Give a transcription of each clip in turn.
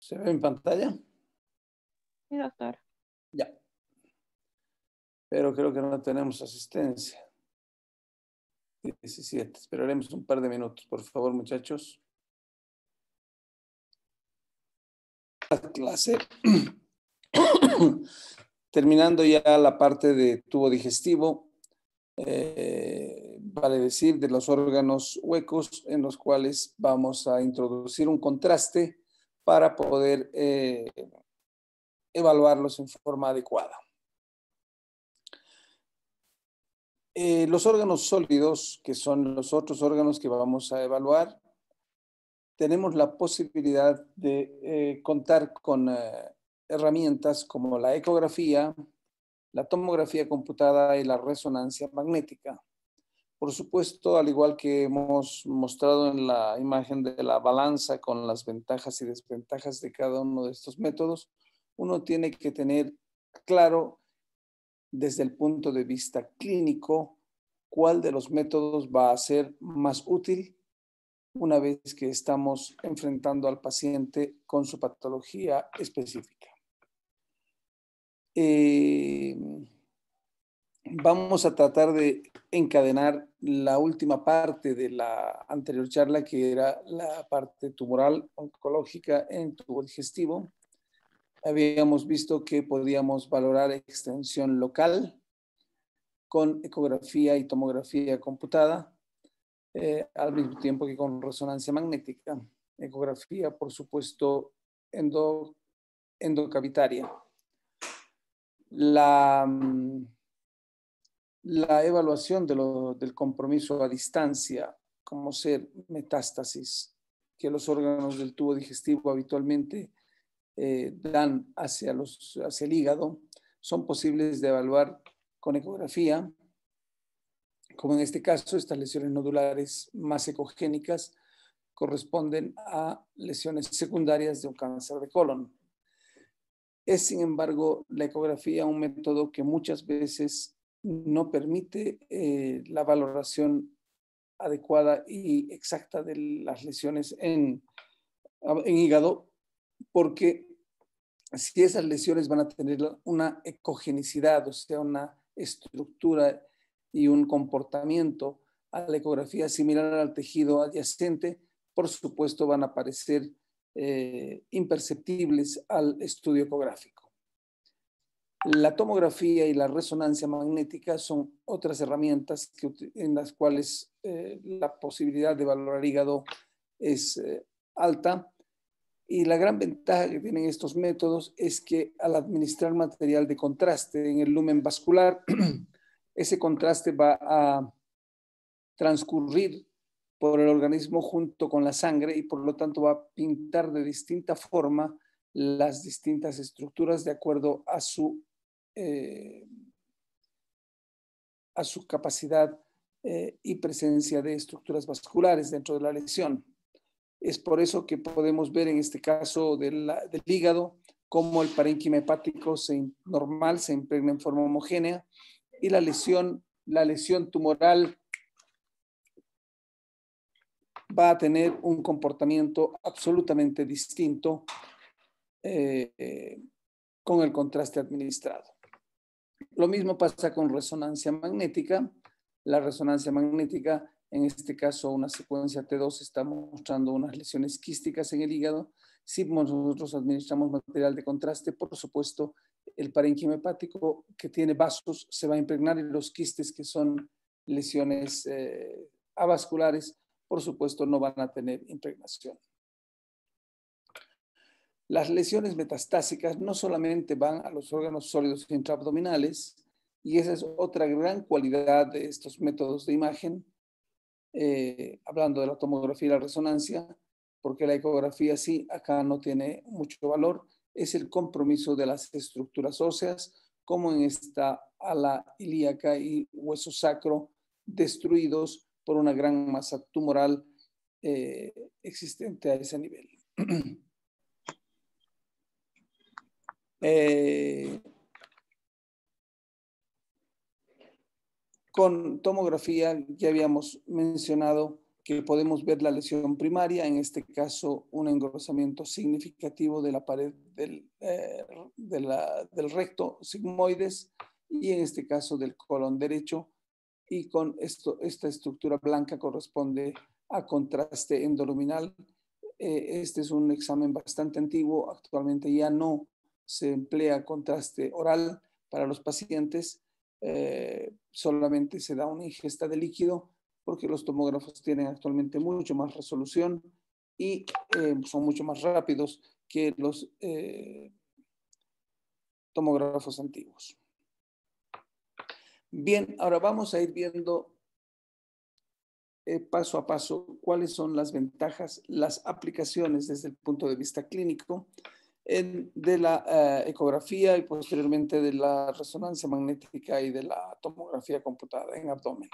¿Se ve en pantalla? Sí, doctor. Ya. Pero creo que no tenemos asistencia. 17. Esperaremos un par de minutos, por favor, muchachos. La clase. Terminando ya la parte de tubo digestivo, vale decir, de los órganos huecos en los cuales vamos a introducir un contraste para poder evaluarlos en forma adecuada. Los órganos sólidos, que son los otros órganos que vamos a evaluar, tenemos la posibilidad de contar con herramientas como la ecografía, la tomografía computada y la resonancia magnética. Por supuesto, al igual que hemos mostrado en la imagen de la balanza con las ventajas y desventajas de cada uno de estos métodos, uno tiene que tener claro desde el punto de vista clínico cuál de los métodos va a ser más útil una vez que estamos enfrentando al paciente con su patología específica. Vamos a tratar de encadenar la última parte de la anterior charla, que era la parte tumoral oncológica en tubo digestivo. Habíamos visto que podíamos valorar extensión local con ecografía y tomografía computada, al mismo tiempo que con resonancia magnética. Ecografía, por supuesto, endocavitaria. La evaluación del compromiso a distancia, como ser metástasis, que los órganos del tubo digestivo habitualmente dan hacia el hígado, son posibles de evaluar con ecografía, como en este caso, estas lesiones nodulares más ecogénicas corresponden a lesiones secundarias de un cáncer de colon. Es, sin embargo, la ecografía un método que muchas veces no permite la valoración adecuada y exacta de las lesiones en hígado, porque si esas lesiones van a tener una ecogenicidad, o sea, una estructura y un comportamiento a la ecografía similar al tejido adyacente, por supuesto van a aparecer imperceptibles al estudio ecográfico. La tomografía y la resonancia magnética son otras herramientas en las cuales la posibilidad de valorar hígado es alta. Y la gran ventaja que tienen estos métodos es que al administrar material de contraste en el lumen vascular, ese contraste va a transcurrir por el organismo junto con la sangre y por lo tanto va a pintar de distinta forma las distintas estructuras de acuerdo a su capacidad y presencia de estructuras vasculares dentro de la lesión. Es por eso que podemos ver en este caso del hígado cómo el parénquima hepático normal se impregna en forma homogénea y la lesión tumoral va a tener un comportamiento absolutamente distinto con el contraste administrado. Lo mismo pasa con resonancia magnética. La resonancia magnética, en este caso una secuencia T2, está mostrando unas lesiones quísticas en el hígado. Si nosotros administramos material de contraste, por supuesto, el parénquima hepático que tiene vasos se va a impregnar y los quistes que son lesiones avasculares, por supuesto, no van a tener impregnación. Las lesiones metastásicas no solamente van a los órganos sólidos intraabdominales, y esa es otra gran cualidad de estos métodos de imagen, hablando de la tomografía y la resonancia, porque la ecografía sí, acá no tiene mucho valor, es el compromiso de las estructuras óseas, como en esta ala ilíaca y hueso sacro, destruidos por una gran masa tumoral existente a ese nivel. Con tomografía ya habíamos mencionado que podemos ver la lesión primaria, en este caso un engrosamiento significativo de la pared del recto sigmoides y en este caso del colon derecho, y con esta estructura blanca corresponde a contraste endoluminal. Este es un examen bastante antiguo, actualmente ya no se emplea contraste oral para los pacientes, solamente se da una ingesta de líquido porque los tomógrafos tienen actualmente mucho más resolución y son mucho más rápidos que los tomógrafos antiguos. Bien, ahora vamos a ir viendo paso a paso cuáles son las ventajas, las aplicaciones desde el punto de vista clínico de la ecografía y posteriormente de la resonancia magnética y de la tomografía computada en abdomen.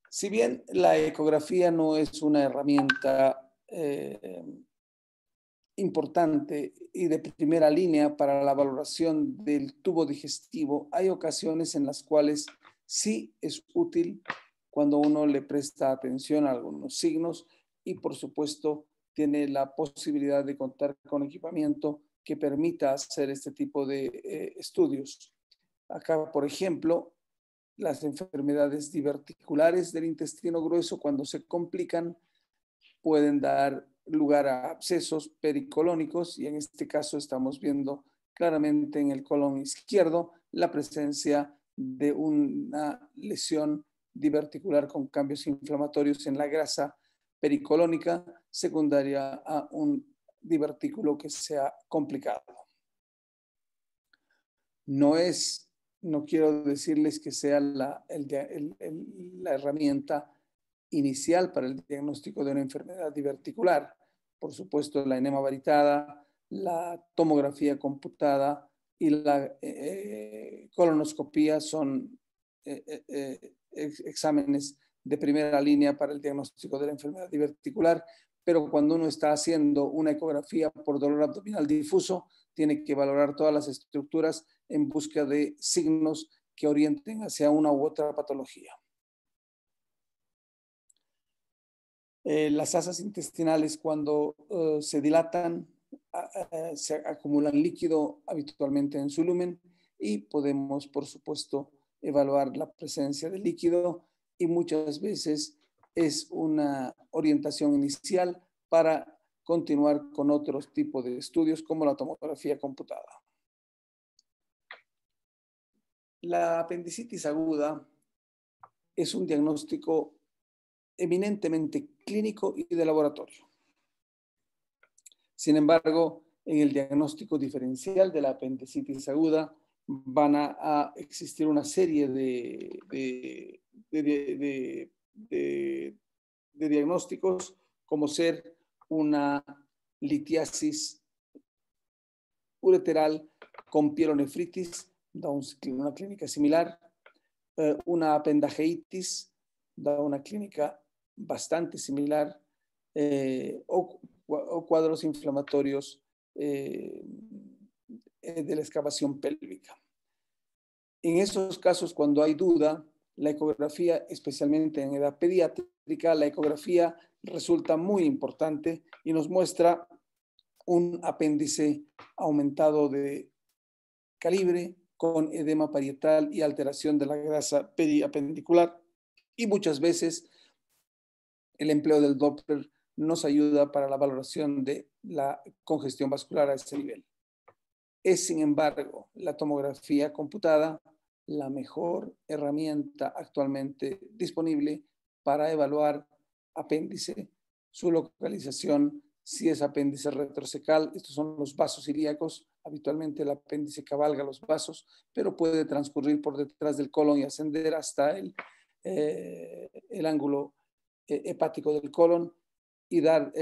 Si bien la ecografía no es una herramienta importante y de primera línea para la valoración del tubo digestivo, hay ocasiones en las cuales sí es útil cuando uno le presta atención a algunos signos y, por supuesto, tiene la posibilidad de contar con equipamiento que permita hacer este tipo de estudios. Acá, por ejemplo, las enfermedades diverticulares del intestino grueso, cuando se complican, pueden dar lugar a abscesos pericolónicos y en este caso estamos viendo claramente en el colon izquierdo la presencia de una lesión diverticular con cambios inflamatorios en la grasa pericolónica secundaria a un divertículo que se ha complicado. No quiero decirles que sea la herramienta inicial para el diagnóstico de una enfermedad diverticular. Por supuesto, la enema varitada, la tomografía computada y la colonoscopía son exámenes de primera línea para el diagnóstico de la enfermedad diverticular, pero cuando uno está haciendo una ecografía por dolor abdominal difuso, tiene que valorar todas las estructuras en busca de signos que orienten hacia una u otra patología. Las asas intestinales, cuando se dilatan, se acumulan líquido habitualmente en su lumen y podemos, por supuesto, evaluar la presencia de líquido y muchas veces es una orientación inicial para continuar con otros tipos de estudios como la tomografía computada. La apendicitis aguda es un diagnóstico eminentemente clínico y de laboratorio. Sin embargo, en el diagnóstico diferencial de la apendicitis aguda van a existir una serie de diagnósticos, como ser una litiasis ureteral con pielonefritis, da una clínica similar, una apendajeitis, da una clínica bastante similar, o cuadros inflamatorios de la excavación pélvica. En esos casos, cuando hay duda, la ecografía, especialmente en edad pediátrica, la ecografía resulta muy importante y nos muestra un apéndice aumentado de calibre con edema parietal y alteración de la grasa periapendicular. Y muchas veces el empleo del Doppler nos ayuda para la valoración de la congestión vascular a ese nivel. Es, sin embargo, la tomografía computada la mejor herramienta actualmente disponible para evaluar apéndice, su localización, si es apéndice retrocecal. Estos son los vasos ilíacos. Habitualmente el apéndice cabalga los vasos, pero puede transcurrir por detrás del colon y ascender hasta el ángulo hepático del colon y dar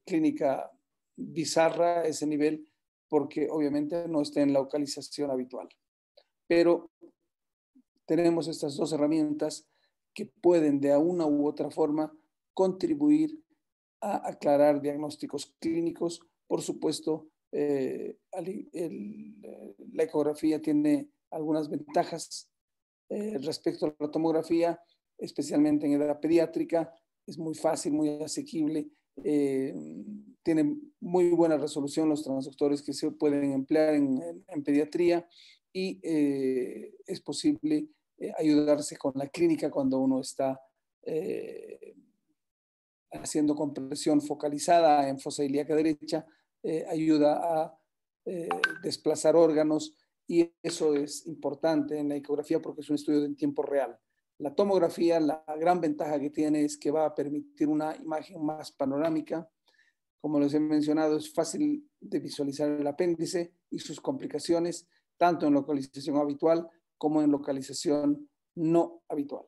clínica bizarra a ese nivel, porque obviamente no está en la localización habitual. Pero tenemos estas dos herramientas que pueden de una u otra forma contribuir a aclarar diagnósticos clínicos. Por supuesto, la ecografía tiene algunas ventajas respecto a la tomografía, especialmente en edad pediátrica. Es muy fácil, muy asequible. Tienen muy buena resolución los transductores que se pueden emplear en pediatría y es posible ayudarse con la clínica cuando uno está haciendo compresión focalizada en fosa ilíaca derecha, ayuda a desplazar órganos y eso es importante en la ecografía porque es un estudio en tiempo real. La tomografía, la gran ventaja que tiene es que va a permitir una imagen más panorámica. Como les he mencionado, es fácil de visualizar el apéndice y sus complicaciones, tanto en localización habitual como en localización no habitual.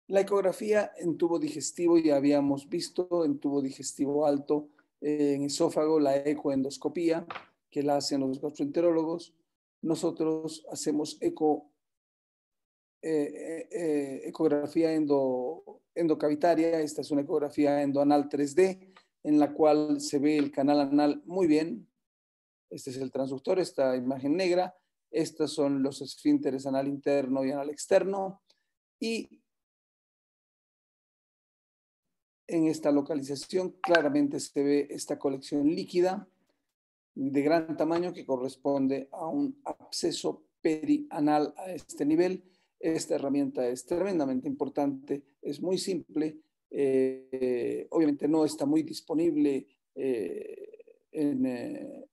La ecografía en tubo digestivo ya habíamos visto, en tubo digestivo alto, en esófago, la ecoendoscopía, que la hacen los gastroenterólogos. Nosotros hacemos ecografía endocavitaria. Esta es una ecografía endoanal 3D, en la cual se ve el canal anal muy bien. Este es el transductor, esta imagen negra. Estos son los esfínteres anal interno y anal externo. Y en esta localización claramente se ve esta colección líquida de gran tamaño que corresponde a un absceso perianal a este nivel. Esta herramienta es tremendamente importante, es muy simple, obviamente no está muy disponible en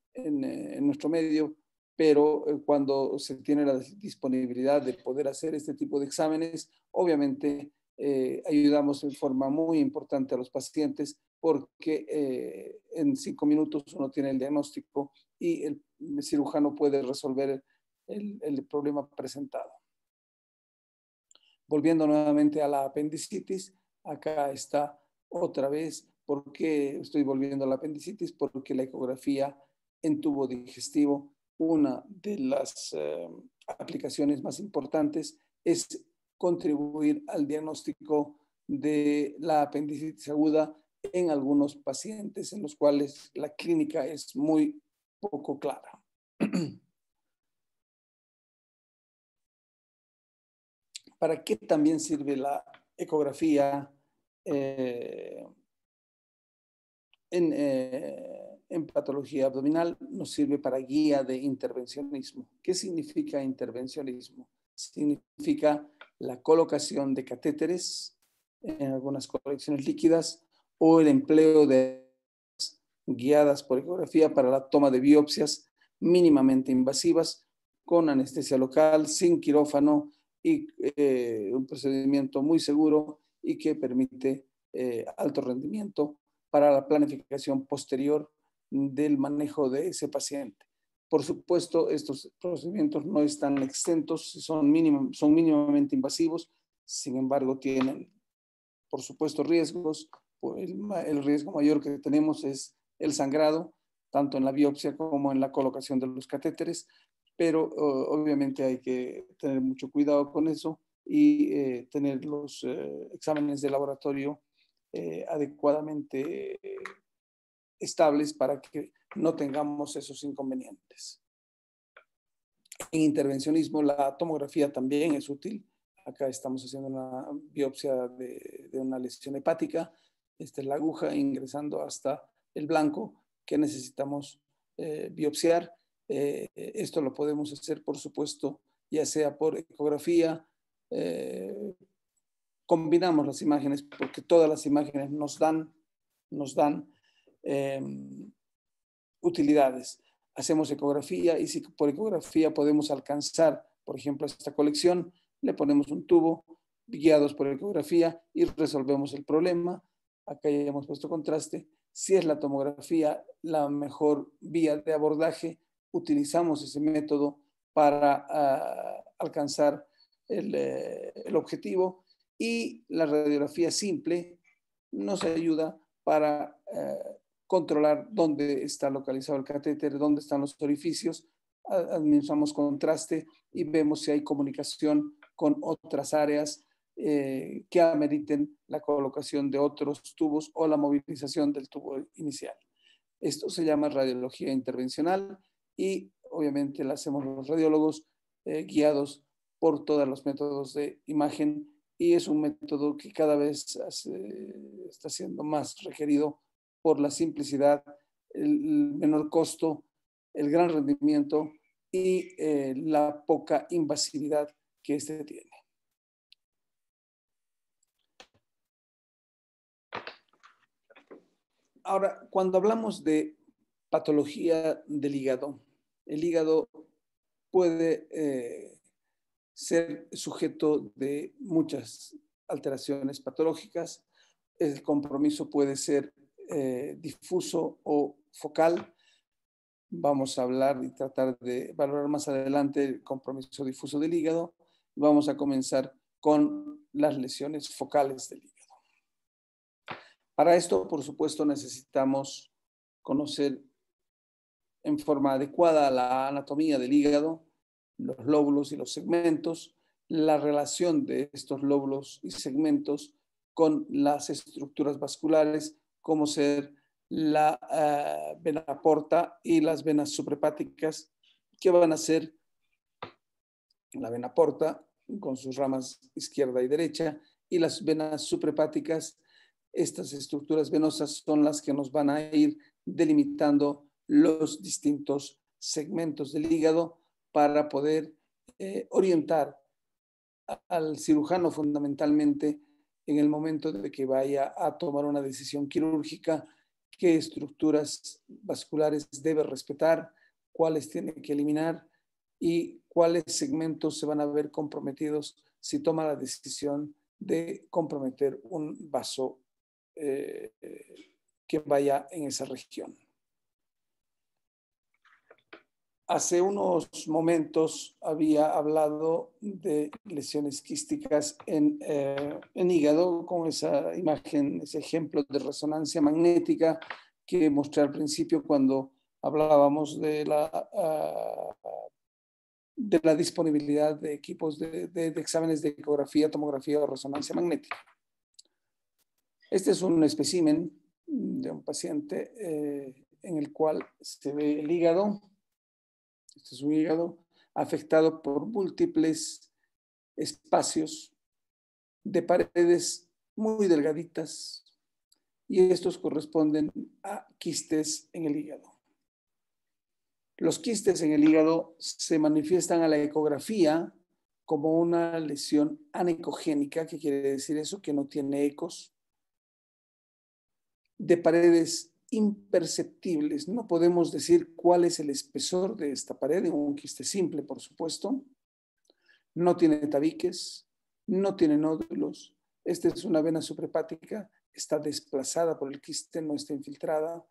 nuestro medio, pero cuando se tiene la disponibilidad de poder hacer este tipo de exámenes, obviamente ayudamos de forma muy importante a los pacientes porque en 5 minutos uno tiene el diagnóstico y el cirujano puede resolver el problema presentado. Volviendo nuevamente a la apendicitis, acá está otra vez. ¿Por qué estoy volviendo a la apendicitis? Porque la ecografía en tubo digestivo, una de las aplicaciones más importantes es contribuir al diagnóstico de la apendicitis aguda en algunos pacientes en los cuales la clínica es muy poco clara. ¿Para qué también sirve la ecografía en patología abdominal? Nos sirve para guía de intervencionismo. ¿Qué significa intervencionismo? Significa la colocación de catéteres en algunas colecciones líquidas o el empleo de guiadas por ecografía para la toma de biopsias mínimamente invasivas con anestesia local, sin quirófano y un procedimiento muy seguro y que permite alto rendimiento para la planificación posterior del manejo de ese paciente. Por supuesto, estos procedimientos no están exentos, son mínimamente invasivos, sin embargo, tienen, por supuesto, riesgos. El riesgo mayor que tenemos es el sangrado, tanto en la biopsia como en la colocación de los catéteres, pero obviamente hay que tener mucho cuidado con eso y tener los exámenes de laboratorio adecuadamente estables para que no tengamos esos inconvenientes. En intervencionismo, la tomografía también es útil. Acá estamos haciendo una biopsia de una lesión hepática. Esta es la aguja ingresando hasta el blanco que necesitamos biopsiar. Esto lo podemos hacer, por supuesto, ya sea por ecografía. Combinamos las imágenes porque todas las imágenes nos dan utilidades. Hacemos ecografía y si por ecografía podemos alcanzar, por ejemplo, esta colección, le ponemos un tubo guiados por ecografía y resolvemos el problema. Acá ya hemos puesto contraste. Si es la tomografía la mejor vía de abordaje, utilizamos ese método para alcanzar el objetivo y la radiografía simple nos ayuda para controlar dónde está localizado el catéter, dónde están los orificios, administramos contraste y vemos si hay comunicación con otras áreas que ameriten la colocación de otros tubos o la movilización del tubo inicial. Esto se llama radiología intervencional y obviamente la hacemos los radiólogos guiados por todos los métodos de imagen, y es un método que cada vez está siendo más requerido por la simplicidad, el menor costo, el gran rendimiento y la poca invasividad que este tiene. Ahora, cuando hablamos de patología del hígado, el hígado puede ser sujeto de muchas alteraciones patológicas. El compromiso puede ser difuso o focal. Vamos a hablar y tratar de valorar más adelante el compromiso difuso del hígado. Vamos a comenzar con las lesiones focales del hígado. Para esto, por supuesto, necesitamos conocer en forma adecuada la anatomía del hígado, los lóbulos y los segmentos, la relación de estos lóbulos y segmentos con las estructuras vasculares, como ser la vena porta y las venas suprahepáticas, que van a ser la vena porta con sus ramas izquierda y derecha, y las venas suprahepáticas. Estas estructuras venosas son las que nos van a ir delimitando los distintos segmentos del hígado para poder orientar al cirujano fundamentalmente en el momento de que vaya a tomar una decisión quirúrgica, qué estructuras vasculares debe respetar, cuáles tiene que eliminar y cuáles segmentos se van a ver comprometidos si toma la decisión de comprometer un vaso que vaya en esa región. Hace unos momentos había hablado de lesiones quísticas en hígado con esa imagen, ese ejemplo de resonancia magnética que mostré al principio cuando hablábamos de la disponibilidad de equipos de exámenes de ecografía, tomografía o resonancia magnética. Este es un espécimen de un paciente en el cual se ve el hígado. Este es un hígado afectado por múltiples espacios de paredes muy delgaditas, y estos corresponden a quistes en el hígado. Los quistes en el hígado se manifiestan a la ecografía como una lesión anecogénica. ¿Qué quiere decir eso? Que no tiene ecos, de paredes imperceptibles. No podemos decir cuál es el espesor de esta pared, en un quiste simple, por supuesto. No tiene tabiques, no tiene nódulos. Esta es una vena suprahepática, está desplazada por el quiste, no está infiltrada.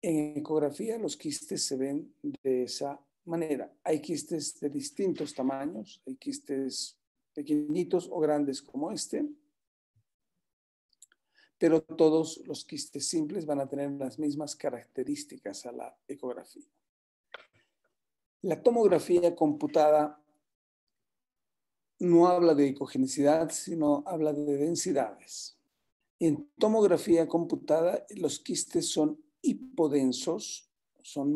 En ecografía los quistes se ven de esa manera. Hay quistes de distintos tamaños, hay quistes pequeñitos o grandes como este, pero todos los quistes simples van a tener las mismas características a la ecografía. La tomografía computada no habla de ecogenicidad, sino habla de densidades. En tomografía computada, los quistes son hipodensos, son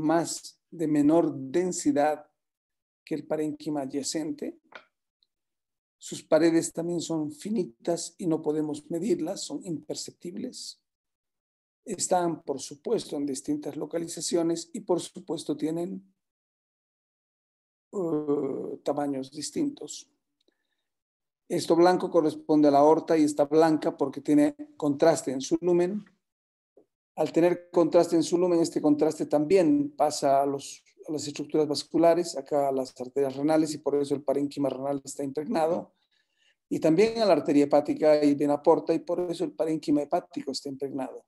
de menor densidad que el parénquima adyacente. Sus paredes también son finitas y no podemos medirlas, son imperceptibles. Están, por supuesto, en distintas localizaciones y, por supuesto, tienen tamaños distintos. Esto blanco corresponde a la aorta y está blanca porque tiene contraste en su lumen. Al tener contraste en su lumen, este contraste también pasa a las estructuras vasculares, acá a las arterias renales, y por eso el parénquima renal está impregnado. Y también a la arteria hepática y vena porta, y por eso el parénquima hepático está impregnado.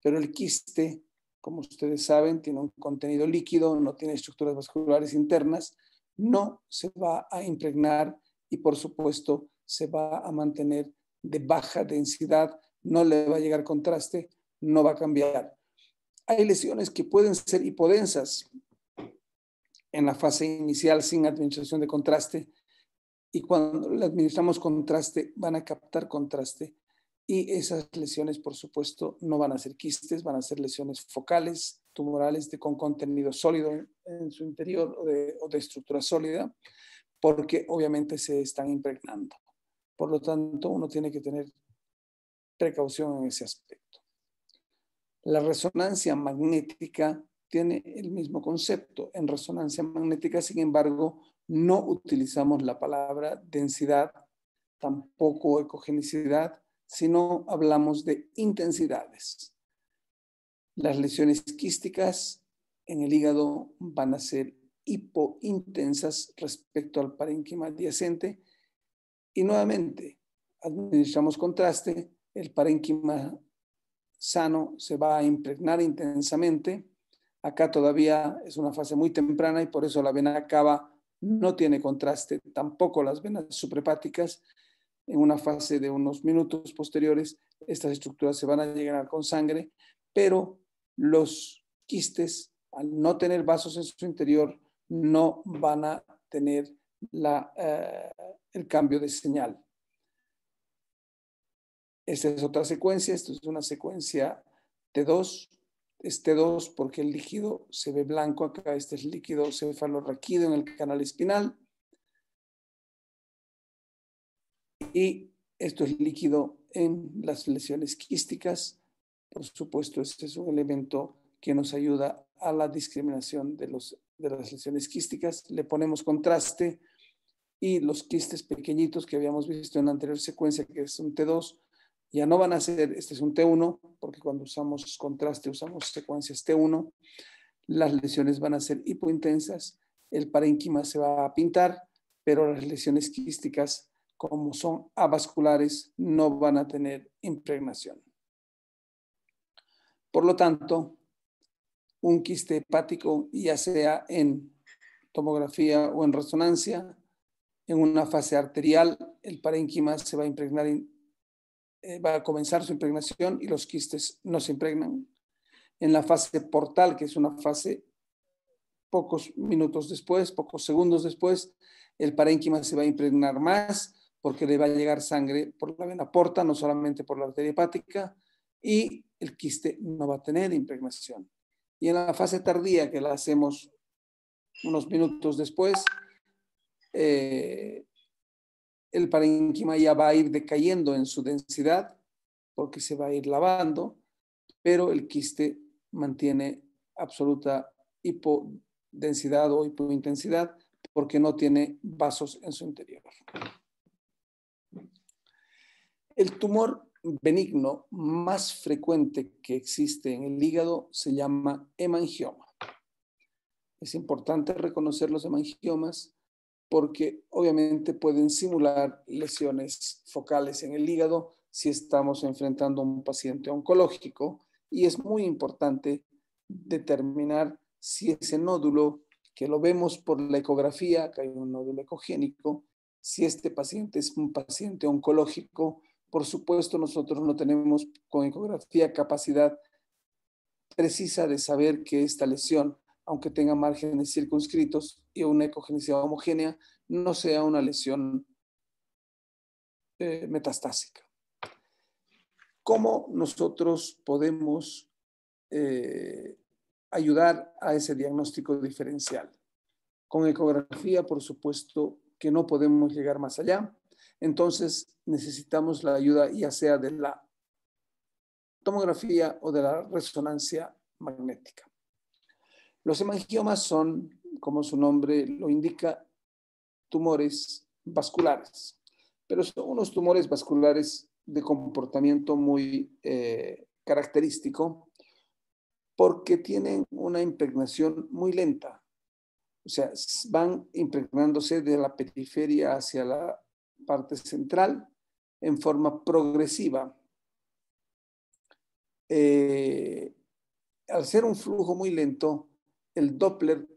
Pero el quiste, como ustedes saben, tiene un contenido líquido, no tiene estructuras vasculares internas, no se va a impregnar y, por supuesto, se va a mantener de baja densidad, no le va a llegar contraste, no va a cambiar. Hay lesiones que pueden ser hipodensas en la fase inicial sin administración de contraste, y cuando le administramos contraste van a captar contraste Y esas lesiones, por supuesto, no van a ser quistes, van a ser lesiones focales, tumorales con contenido sólido en su interior o de estructura sólida, porque obviamente se están impregnando. Por lo tanto, uno tiene que tener precaución en ese aspecto. La resonancia magnética tiene el mismo concepto. En resonancia magnética, sin embargo, no utilizamos la palabra densidad, tampoco ecogenicidad, sino hablamos de intensidades. Las lesiones quísticas en el hígado van a ser hipointensas respecto al parénquima adyacente y nuevamente administramos contraste, el parénquima sano se va a impregnar intensamente. Acá todavía es una fase muy temprana y por eso la vena cava no tiene contraste, tampoco las venas suprahepáticas. En una fase de unos minutos posteriores, estas estructuras se van a llenar con sangre, pero los quistes, al no tener vasos en su interior, no van a tener el cambio de señal. Esta es otra secuencia, esto es una secuencia T2. Es T2 porque el líquido se ve blanco acá, este es líquido cefalorraquídeo en el canal espinal. Y esto es líquido en las lesiones quísticas. Por supuesto, este es un elemento que nos ayuda a la discriminación de las lesiones quísticas. Le ponemos contraste y los quistes pequeñitos que habíamos visto en la anterior secuencia, que es un T2, ya no van a ser, este es un T1, porque cuando usamos contraste usamos secuencias T1. Las lesiones van a ser hipointensas, el parénquima se va a pintar, pero las lesiones quísticas, como son avasculares, no van a tener impregnación. Por lo tanto, un quiste hepático, ya sea en tomografía o en resonancia, en una fase arterial, el parénquima se va a impregnar, va a comenzar su impregnación y los quistes no se impregnan. En la fase portal, que es una fase pocos minutos después, pocos segundos después, el parénquima se va a impregnar más porque le va a llegar sangre por la vena porta, no solamente por la arteria hepática, y el quiste no va a tener impregnación. Y en la fase tardía, que la hacemos unos minutos después, el parénquima ya va a ir decayendo en su densidad porque se va a ir lavando, pero el quiste mantiene absoluta hipodensidad o hipointensidad porque no tiene vasos en su interior. El tumor benigno más frecuente que existe en el hígado se llama hemangioma. Es importante reconocer los hemangiomas porque obviamente pueden simular lesiones focales en el hígado si estamos enfrentando a un paciente oncológico, y es muy importante determinar si ese nódulo, que lo vemos por la ecografía, que hay un nódulo ecogénico, si este paciente es un paciente oncológico. Por supuesto, nosotros no tenemos con ecografía capacidad precisa de saber que esta lesión, aunque tenga márgenes circunscritos y una ecogenicidad homogénea, no sea una lesión metastásica. ¿Cómo nosotros podemos ayudar a ese diagnóstico diferencial? Con ecografía, por supuesto, que no podemos llegar más allá. Entonces, necesitamos la ayuda ya sea de la tomografía o de la resonancia magnética. Los hemangiomas son, como su nombre lo indica, tumores vasculares, pero son unos tumores vasculares de comportamiento muy característico porque tienen una impregnación muy lenta. O sea, van impregnándose de la periferia hacia la parte central en forma progresiva. Al ser un flujo muy lento, el Doppler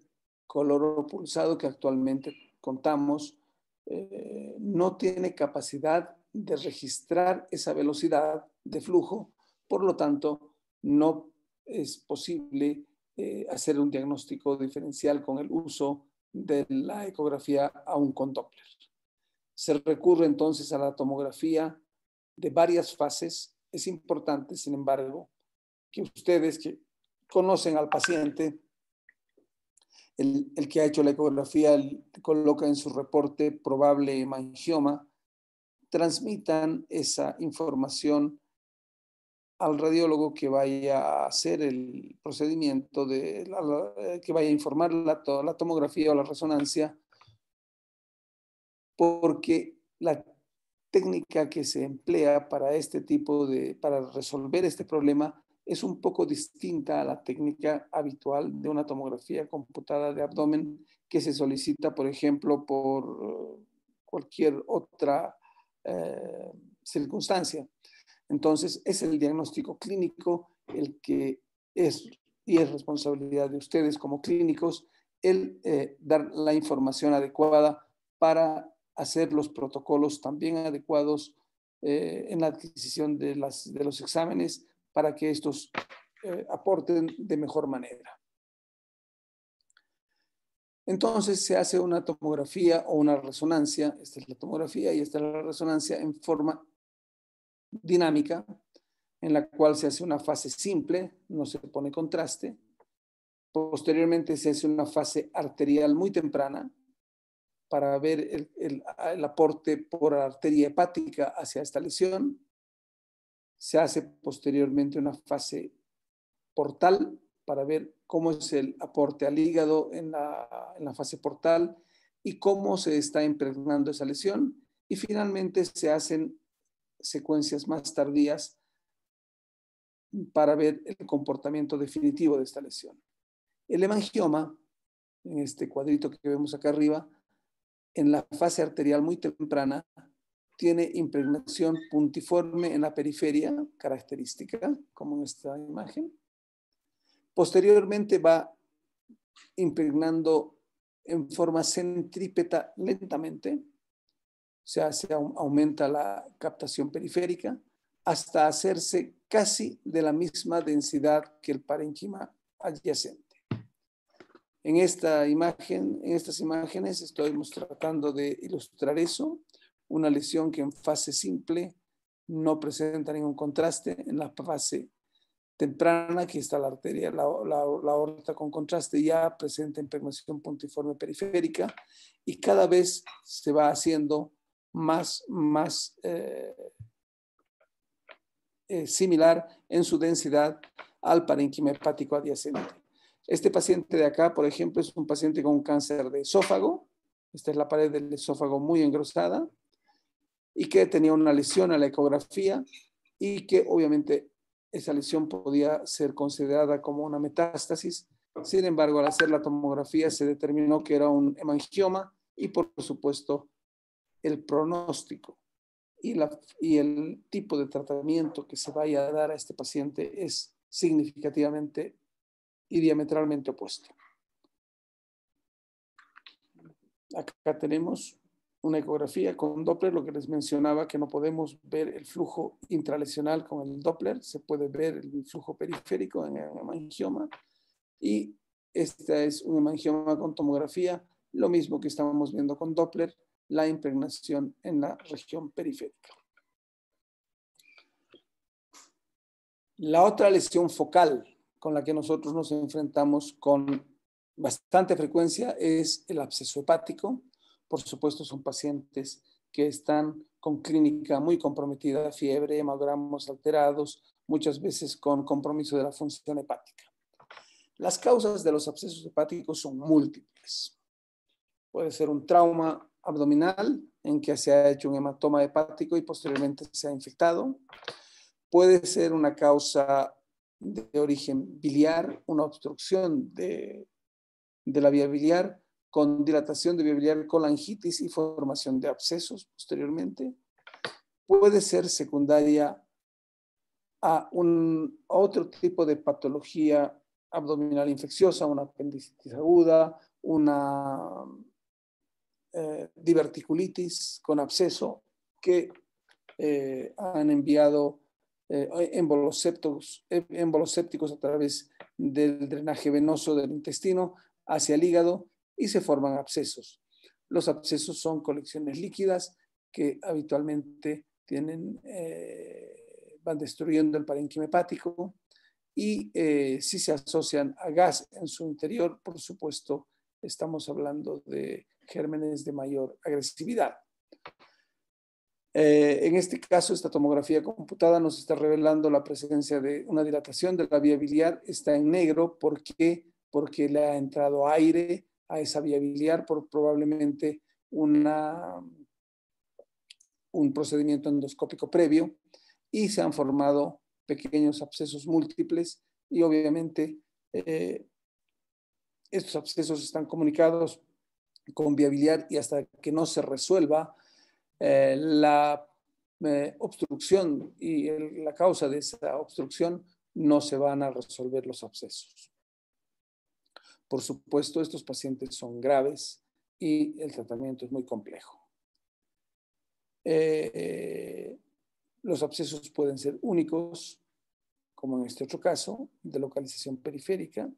coloropulsado que actualmente contamos no tiene capacidad de registrar esa velocidad de flujo, por lo tanto, no es posible hacer un diagnóstico diferencial con el uso de la ecografía aún con Doppler. Se recurre entonces a la tomografía de varias fases. Es importante, sin embargo, que ustedes que conocen al paciente, el que ha hecho la ecografía coloca en su reporte probable hemangioma, transmitan esa información al radiólogo que vaya a hacer el procedimiento, que vaya a informar la tomografía o la resonancia, porque la técnica que se emplea para para resolver este problema es un poco distinta a la técnica habitual de una tomografía computada de abdomen que se solicita, por ejemplo, por cualquier otra circunstancia. Entonces, es el diagnóstico clínico el que es responsabilidad de ustedes como clínicos el dar la información adecuada para hacer los protocolos también adecuados en la adquisición de los exámenes para que estos aporten de mejor manera. Entonces se hace una tomografía o una resonancia, esta es la tomografía y esta es la resonancia en forma dinámica, en la cual se hace una fase simple, no se pone contraste. Posteriormente se hace una fase arterial muy temprana para ver el aporte por arteria hepática hacia esta lesión. Se hace posteriormente una fase portal para ver cómo es el aporte al hígado en la fase portal y cómo se está impregnando esa lesión. Y finalmente se hacen secuencias más tardías para ver el comportamiento definitivo de esta lesión. El hemangioma, en este cuadrito que vemos acá arriba, en la fase arterial muy temprana, tiene impregnación puntiforme en la periferia, característica, como en esta imagen. Posteriormente va impregnando en forma centrípeta lentamente, o sea, aumenta la captación periférica hasta hacerse casi de la misma densidad que el parénquima adyacente. En estas imágenes estamos tratando de ilustrar eso, una lesión que en fase simple no presenta ningún contraste, en la fase temprana, que está la arteria, la aorta con contraste, ya presenta impregnación puntiforme periférica y cada vez se va haciendo más similar en su densidad al parénquima hepático adyacente. Este paciente de acá, por ejemplo, es un paciente con un cáncer de esófago. Esta es la pared del esófago muy engrosada y que tenía una lesión a la ecografía y que obviamente esa lesión podía ser considerada como una metástasis. Sin embargo, al hacer la tomografía se determinó que era un hemangioma y, por supuesto, el pronóstico y el tipo de tratamiento que se vaya a dar a este paciente es significativamente y diametralmente opuesto. Acá tenemos una ecografía con Doppler, lo que les mencionaba, que no podemos ver el flujo intralesional con el Doppler, se puede ver el flujo periférico en el hemangioma, y esta es un hemangioma con tomografía, lo mismo que estábamos viendo con Doppler, la impregnación en la región periférica. La otra lesión focal con la que nosotros nos enfrentamos con bastante frecuencia es el absceso hepático. Por supuesto, son pacientes que están con clínica muy comprometida, fiebre, hemogramos alterados, muchas veces con compromiso de la función hepática. Las causas de los abscesos hepáticos son múltiples. Puede ser un trauma abdominal en que se ha hecho un hematoma hepático y posteriormente se ha infectado. Puede ser una causa de origen biliar, una obstrucción de la vía biliar con dilatación de vía biliar, colangitis y formación de abscesos posteriormente. Puede ser secundaria a otro tipo de patología abdominal infecciosa, una apendicitis aguda, una diverticulitis con absceso que han enviado émbolos sépticos a través del drenaje venoso del intestino hacia el hígado y se forman abscesos. Los abscesos son colecciones líquidas que habitualmente van destruyendo el parénquima hepático y si se asocian a gas en su interior, por supuesto, estamos hablando de gérmenes de mayor agresividad. En este caso, esta tomografía computada nos está revelando la presencia de una dilatación de la vía biliar. Está en negro. ¿Por qué? Porque le ha entrado aire a esa vía biliar por probablemente un procedimiento endoscópico previo y se han formado pequeños abscesos múltiples y obviamente estos abscesos están comunicados con vía biliar y hasta que no se resuelva la obstrucción y la causa de esa obstrucción, no se van a resolver los abscesos. Por supuesto, estos pacientes son graves y el tratamiento es muy complejo. Los abscesos pueden ser únicos, como en este otro caso, de localización periférica.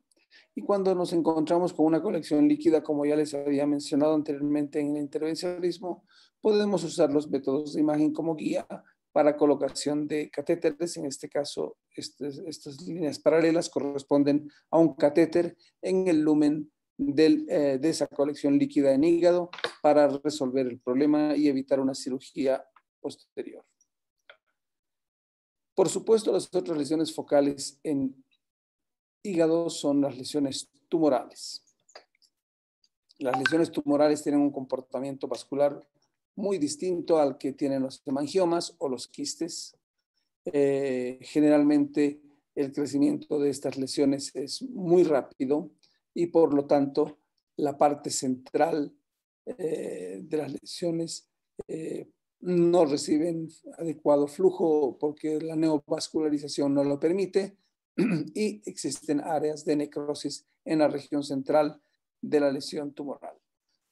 Y cuando nos encontramos con una colección líquida, como ya les había mencionado anteriormente en el intervencionismo, podemos usar los métodos de imagen como guía para colocación de catéteres. En este caso, estas líneas paralelas corresponden a un catéter en el lumen de esa colección líquida en hígado para resolver el problema y evitar una cirugía posterior. Por supuesto, las otras lesiones focales en hígado son las lesiones tumorales. Las lesiones tumorales tienen un comportamiento vascular muy distinto al que tienen los hemangiomas o los quistes. Generalmente el crecimiento de estas lesiones es muy rápido y por lo tanto la parte central de las lesiones no reciben adecuado flujo porque la neovascularización no lo permite y existen áreas de necrosis en la región central de la lesión tumoral.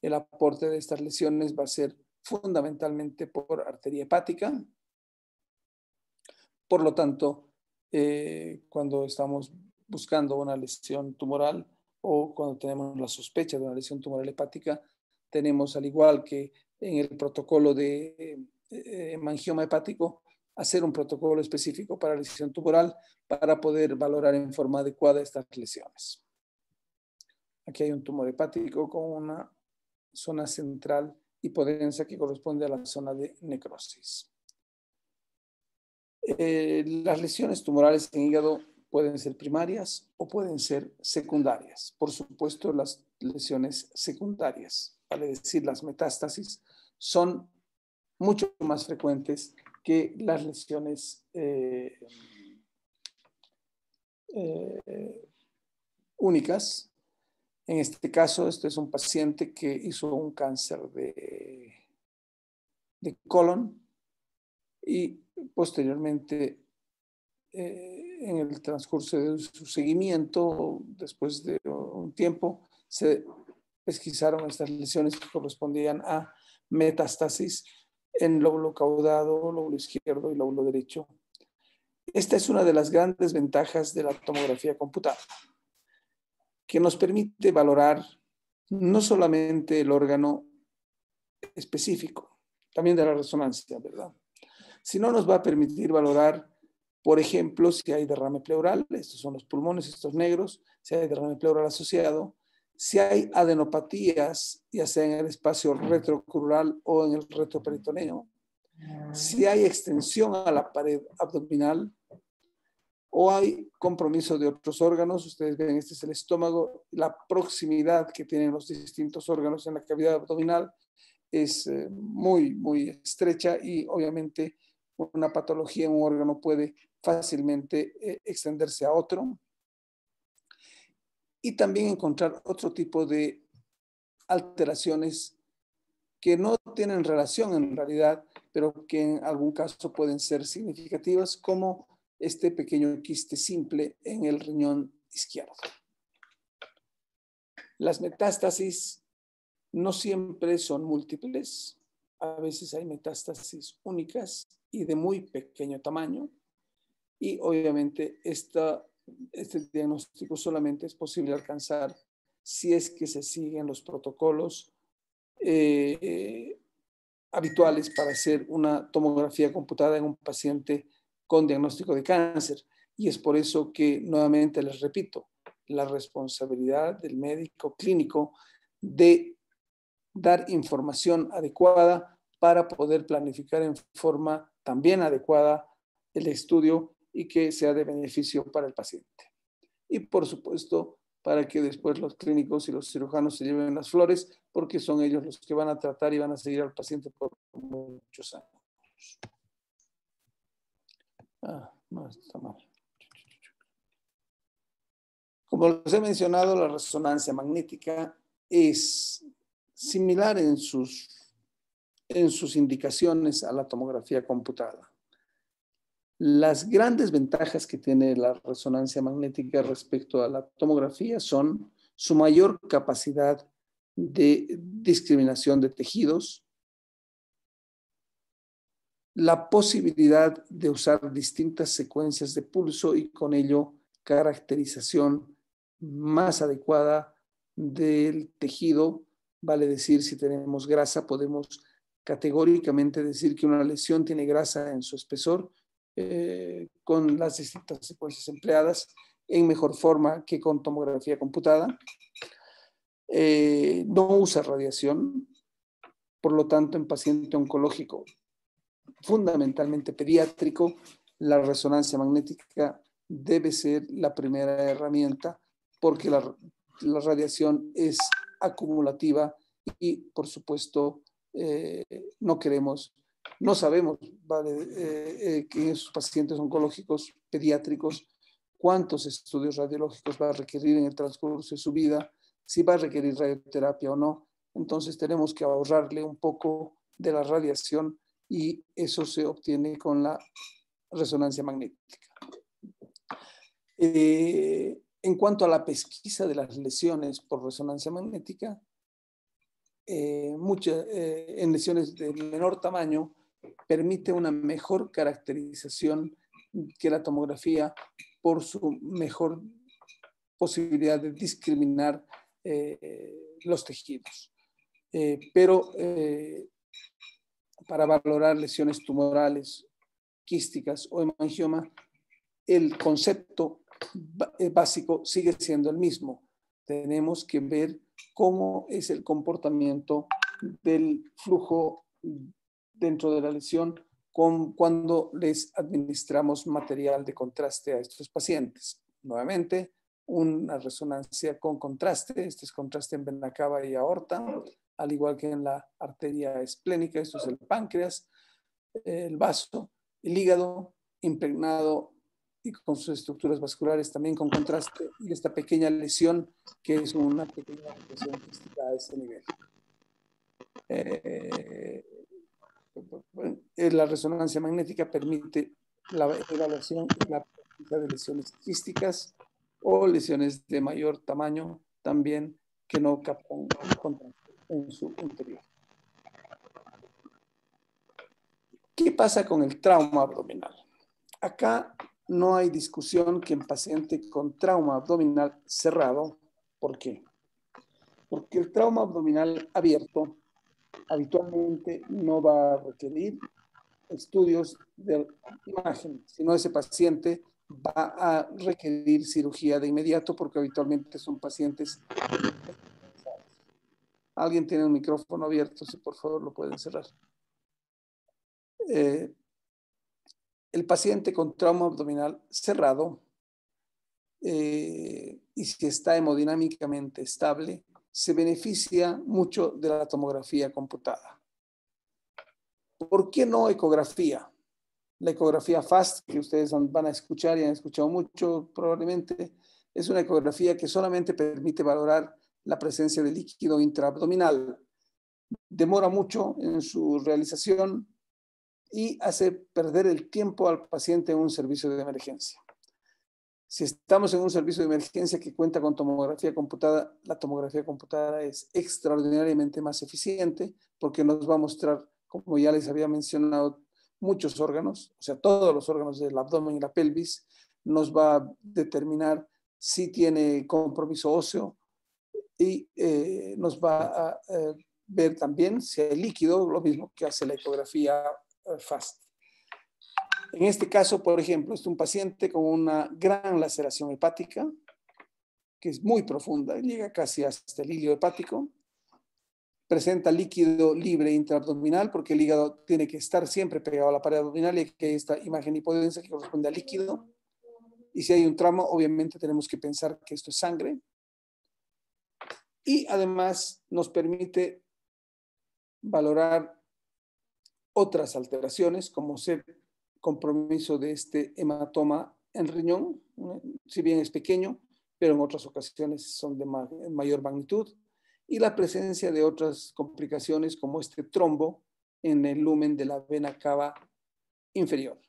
El aporte de estas lesiones va a ser fundamentalmente por arteria hepática. Por lo tanto, cuando estamos buscando una lesión tumoral o cuando tenemos la sospecha de una lesión tumoral hepática, tenemos, al igual que en el protocolo de hemangioma hepático, hacer un protocolo específico para lesión tumoral para poder valorar en forma adecuada estas lesiones. Aquí hay un tumor hepático con una zona central hipodensa que corresponde a la zona de necrosis. Las lesiones tumorales en hígado pueden ser primarias o pueden ser secundarias. Por supuesto, las lesiones secundarias, vale decir, las metástasis, son mucho más frecuentes que las lesiones únicas. En este caso, este es un paciente que hizo un cáncer de colon y posteriormente, en el transcurso de su seguimiento, después de un tiempo, se pesquisaron estas lesiones que correspondían a metástasis en lóbulo caudado, lóbulo izquierdo y lóbulo derecho. Esta es una de las grandes ventajas de la tomografía computada, que nos permite valorar no solamente el órgano específico, también de la resonancia, ¿verdad? Sino nos va a permitir valorar, por ejemplo, si hay derrame pleural, estos son los pulmones, estos negros, si hay derrame pleural asociado, si hay adenopatías, ya sea en el espacio retrocrural o en el retroperitoneo, si hay extensión a la pared abdominal o hay compromiso de otros órganos. Ustedes ven, este es el estómago, la proximidad que tienen los distintos órganos en la cavidad abdominal es muy, muy estrecha y obviamente una patología en un órgano puede fácilmente extenderse a otro. Y también encontrar otro tipo de alteraciones que no tienen relación en realidad, pero que en algún caso pueden ser significativas, como este pequeño quiste simple en el riñón izquierdo. Las metástasis no siempre son múltiples, a veces hay metástasis únicas y de muy pequeño tamaño, y obviamente este diagnóstico solamente es posible alcanzar si es que se siguen los protocolos habituales para hacer una tomografía computada en un paciente con diagnóstico de cáncer. Y es por eso que, nuevamente les repito, la responsabilidad del médico clínico de dar información adecuada para poder planificar en forma también adecuada el estudio y que sea de beneficio para el paciente. Y por supuesto, para que después los clínicos y los cirujanos se lleven las flores, porque son ellos los que van a tratar y van a seguir al paciente por muchos años. No, está mal. Como les he mencionado, la resonancia magnética es similar en sus indicaciones a la tomografía computada. Las grandes ventajas que tiene la resonancia magnética respecto a la tomografía son su mayor capacidad de discriminación de tejidos, la posibilidad de usar distintas secuencias de pulso y con ello caracterización más adecuada del tejido. Vale decir, si tenemos grasa, podemos categóricamente decir que una lesión tiene grasa en su espesor con las distintas secuencias empleadas en mejor forma que con tomografía computada. No usa radiación, por lo tanto, en paciente oncológico fundamentalmente pediátrico, la resonancia magnética debe ser la primera herramienta porque la radiación es acumulativa y, por supuesto, no sabemos, ¿vale? Que en esos pacientes oncológicos pediátricos cuántos estudios radiológicos va a requerir en el transcurso de su vida, si va a requerir radioterapia o no. Entonces tenemos que ahorrarle un poco de la radiación y eso se obtiene con la resonancia magnética. En cuanto a la pesquisa de las lesiones por resonancia magnética, en lesiones de menor tamaño permite una mejor caracterización que la tomografía por su mejor posibilidad de discriminar los tejidos. Pero para valorar lesiones tumorales, quísticas o hemangioma, el concepto básico sigue siendo el mismo. Tenemos que ver cómo es el comportamiento del flujo dentro de la lesión cuando les administramos material de contraste a estos pacientes. Nuevamente, una resonancia con contraste, este es contraste en vena cava y aorta, al igual que en la arteria esplénica, esto es el páncreas, el vaso, el hígado impregnado y con sus estructuras vasculares también con contraste, y esta pequeña lesión que es una pequeña lesión quística a ese nivel. La resonancia magnética permite la evaluación y la práctica de lesiones quísticas o lesiones de mayor tamaño también que no captan contraste en su interior. ¿Qué pasa con el trauma abdominal? Acá no hay discusión que en paciente con trauma abdominal cerrado. ¿Por qué? Porque el trauma abdominal abierto habitualmente no va a requerir estudios de imagen, sino ese paciente va a requerir cirugía de inmediato porque habitualmente son pacientes. Alguien tiene un micrófono abierto, si por favor lo pueden cerrar. El paciente con trauma abdominal cerrado y si está hemodinámicamente estable, se beneficia mucho de la tomografía computada. ¿Por qué no ecografía? La ecografía FAST, que ustedes van a escuchar y han escuchado mucho probablemente, es una ecografía que solamente permite valorar la presencia de líquido intraabdominal. Demora mucho en su realización y hace perder el tiempo al paciente en un servicio de emergencia. Si estamos en un servicio de emergencia que cuenta con tomografía computada, la tomografía computada es extraordinariamente más eficiente porque nos va a mostrar, como ya les había mencionado, muchos órganos, o sea, todos los órganos del abdomen y la pelvis, nos va a determinar si tiene compromiso óseo y nos va a ver también si hay líquido, lo mismo que hace la ecografía FAST. En este caso, por ejemplo, es un paciente con una gran laceración hepática, que es muy profunda, llega casi hasta el hilio hepático. Presenta líquido libre intraabdominal, porque el hígado tiene que estar siempre pegado a la pared abdominal y que hay esta imagen hipodensa que corresponde al líquido. Y si hay un trauma, obviamente tenemos que pensar que esto es sangre. Y además nos permite valorar otras alteraciones, como ser compromiso de este hematoma en riñón, si bien es pequeño, pero en otras ocasiones son de mayor magnitud, y la presencia de otras complicaciones como este trombo en el lumen de la vena cava inferior.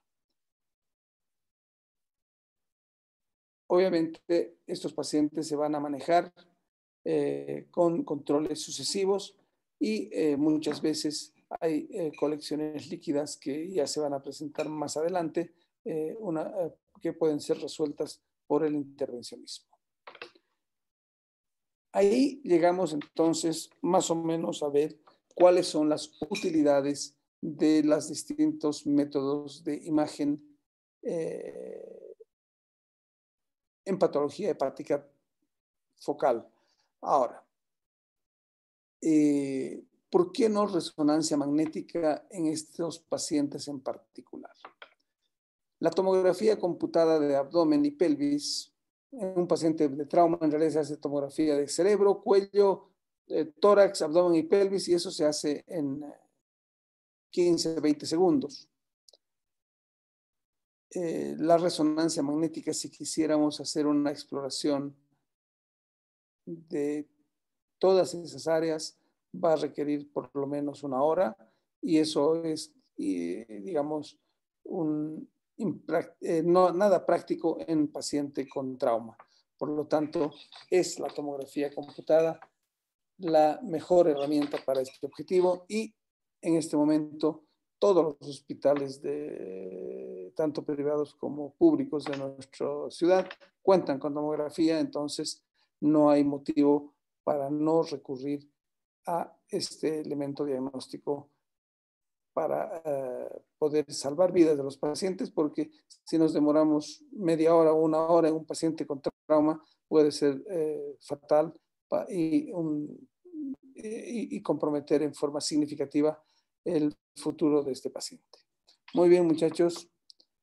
Obviamente, estos pacientes se van a manejar con controles sucesivos y muchas veces hay colecciones líquidas que ya se van a presentar más adelante, que pueden ser resueltas por el intervencionismo. Ahí llegamos entonces más o menos a ver cuáles son las utilidades de los distintos métodos de imagen en patología hepática focal. Ahora, ¿por qué no resonancia magnética en estos pacientes en particular? La tomografía computada de abdomen y pelvis en un paciente de trauma en realidad se hace tomografía de cerebro, cuello, tórax, abdomen y pelvis, y eso se hace en 15, 20 segundos. La resonancia magnética, si quisiéramos hacer una exploración de todas esas áreas, va a requerir por lo menos una hora, y eso es, digamos, nada práctico en paciente con trauma. Por lo tanto, es la tomografía computada la mejor herramienta para este objetivo, y en este momento todos los hospitales, tanto privados como públicos de nuestra ciudad, cuentan con tomografía, entonces no hay motivo para no recurrir a este elemento diagnóstico para poder salvar vidas de los pacientes, porque si nos demoramos media hora o una hora en un paciente con trauma, puede ser fatal y comprometer en forma significativa el futuro de este paciente. Muy bien, muchachos,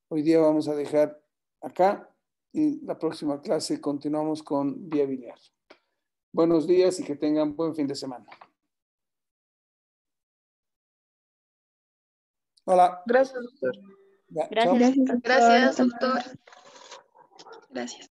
hoy día vamos a dejar acá y la próxima clase continuamos con vía biliar. Buenos días y que tengan buen fin de semana. Hola. Gracias, doctor. Ya, Gracias. chao. Gracias, doctor. Gracias, Doctor. Gracias.